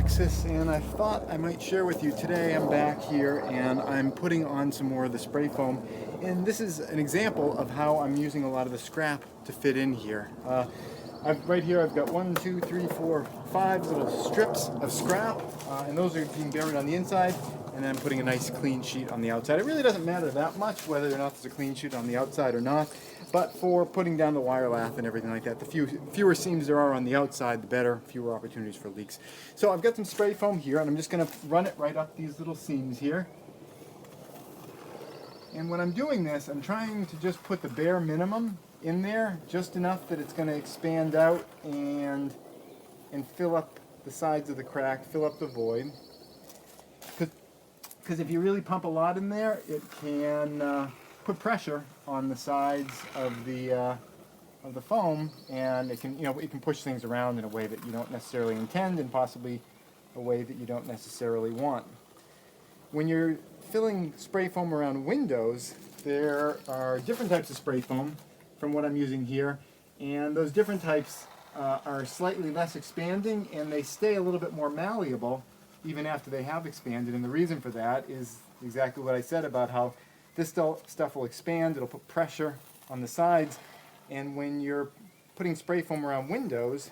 Texas, and I thought I might share with you today. I'm back here and I'm putting on some more of the spray foam, and this is an example of how I'm using a lot of the scrap to fit in here. Right here I've got 1, 2, 3, 4, 5 little strips of scrap, and those are being buried on the inside, and then I'm putting a nice clean sheet on the outside. It really doesn't matter that much whether or not there's a clean sheet on the outside or not, but for putting down the wire lath and everything like that, the fewer seams there are on the outside, the better, fewer opportunities for leaks. So I've got some spray foam here, and I'm just going to run it right up these little seams here. And when I'm doing this, I'm trying to just put the bare minimum in there, just enough that it's going to expand out and fill up the sides of the crack, fill up the void. Because if you really pump a lot in there, it can put pressure on the sides of the foam, and it can push things around in a way that you don't necessarily intend, and possibly a way that you don't necessarily want. When you're filling spray foam around windows, there are different types of spray foam from what I'm using here, and those different types are slightly less expanding, and they stay a little bit more malleable even after they have expanded. And the reason for that is exactly what I said about how this stuff will expand, it'll put pressure on the sides, and when you're putting spray foam around windows,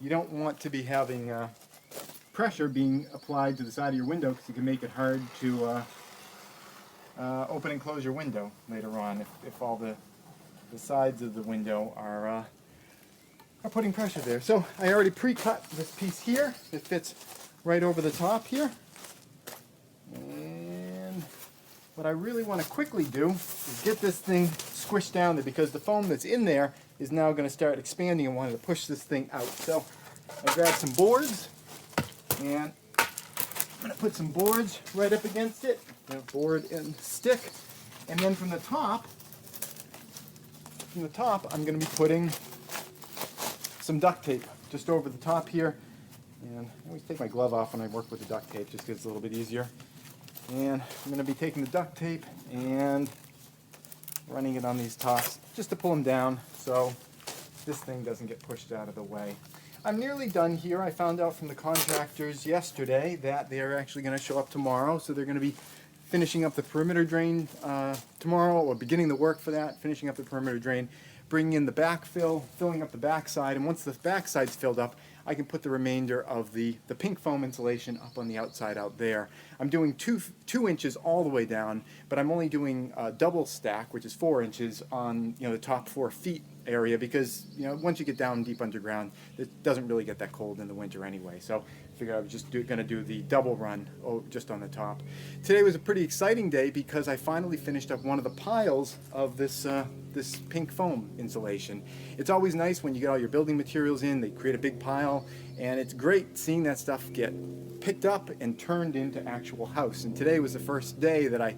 you don't want to be having pressure being applied to the side of your window, because it can make it hard to open and close your window later on if all the sides of the window are putting pressure there. So I already pre-cut this piece here. It fits right over the top here. And what I really want to quickly do is get this thing squished down there, because the foam that's in there is now going to start expanding and wanting to push this thing out. So I grabbed some boards, and I'm going to put some boards right up against it, board and stick, and then from the top I'm going to be putting some duct tape just over the top here. And I always take my glove off when I work with the duct tape, just because it's a little bit easier. And I'm going to be taking the duct tape and running it on these tops just to pull them down so this thing doesn't get pushed out of the way. I'm nearly done here. I found out from the contractors yesterday that they're actually going to show up tomorrow, so they're going to be finishing up the perimeter drain tomorrow, or beginning the work for that, finishing up the perimeter drain, bringing in the backfill, filling up the backside, and once the backside's filled up, I can put the remainder of the pink foam insulation up on the outside out there. I'm doing 2 inches all the way down, but I'm only doing a double stack, which is 4 inches on the top 4 feet area, because once you get down deep underground, it doesn't really get that cold in the winter anyway. So I figured I was just going to do the double run just on the top. Today was a pretty exciting day because I finally finished up one of the piles of this pink foam insulation. It's always nice when you get all your building materials in, they create a big pile, and it's great seeing that stuff get picked up and turned into actual house. And today was the first day that I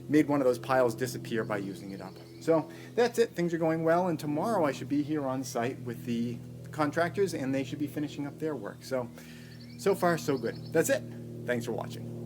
made one of those piles disappear by using it up. So that's it. Things are going well, and tomorrow I should be here on site with the contractors, and they should be finishing up their work. So far so good. That's it. Thanks for watching.